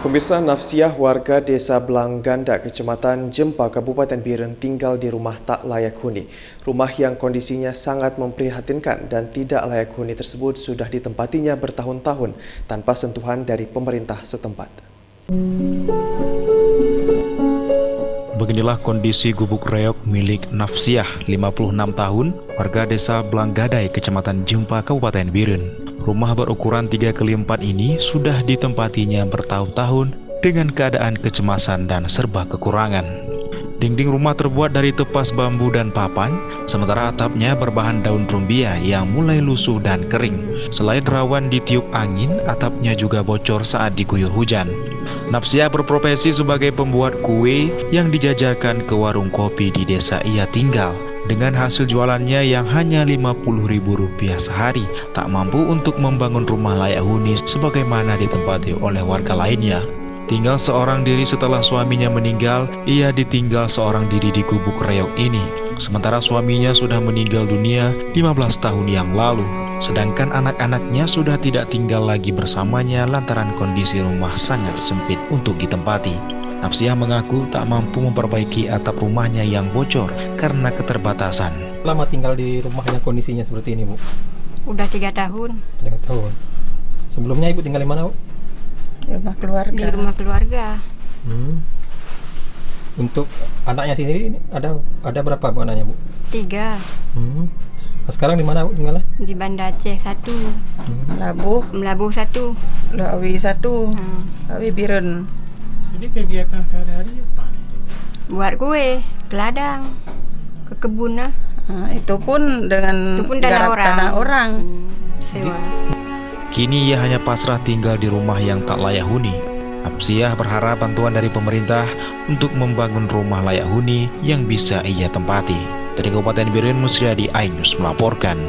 Pemirsa, Nafsiah warga Desa Belangganda, Kecamatan Jempa, Kabupaten Biren tinggal di rumah tak layak huni. Rumah yang kondisinya sangat memprihatinkan dan tidak layak huni tersebut sudah ditempatinya bertahun-tahun tanpa sentuhan dari pemerintah setempat. Beginilah kondisi gubuk reog milik Nafsiah, 56 tahun, warga Desa Belanggadai, Kecamatan Jempa, Kabupaten Biren. Rumah berukuran 3x4 ini sudah ditempatinya bertahun-tahun dengan keadaan kecemasan dan serba kekurangan. Dinding rumah terbuat dari tepas bambu dan papan, sementara atapnya berbahan daun rumbia yang mulai lusuh dan kering. Selain rawan ditiup angin, atapnya juga bocor saat diguyur hujan. Nafsiah berprofesi sebagai pembuat kue yang dijajakan ke warung kopi di desa ia tinggal. Dengan hasil jualannya yang hanya Rp50.000 sehari, tak mampu untuk membangun rumah layak huni sebagaimana ditempati oleh warga lainnya. Tinggal seorang diri setelah suaminya meninggal, ia ditinggal seorang diri di gubuk reog ini. Sementara suaminya sudah meninggal dunia 15 tahun yang lalu. Sedangkan anak-anaknya sudah tidak tinggal lagi bersamanya lantaran kondisi rumah sangat sempit untuk ditempati. Nafsiah mengaku tak mampu memperbaiki atap rumahnya yang bocor karena keterbatasan. Lama tinggal di rumah yang kondisinya seperti ini, Bu? Udah 3 tahun. 3 tahun. Sebelumnya Ibu tinggal di mana, Bu? Di rumah keluarga. Di rumah keluarga. Untuk anaknya sendiri ini ada berapa Bu anaknya, Bu? 3. Nah, sekarang di mana Bu tinggalnya? Di Banda Aceh 1. Melabuh 1. Lawi 1. Lawi Biren. Jadi kegiatan sehari-hari apa nih? Buat kue, ke ladang, ke kebun lah. Itu pun dengan tanah tanah orang. Sewa. Kini ia hanya pasrah tinggal di rumah yang tak layak huni. Nafsiah berharap bantuan dari pemerintah untuk membangun rumah layak huni yang bisa ia tempati. Dari Kabupaten Biren, Musriadi, iNews melaporkan.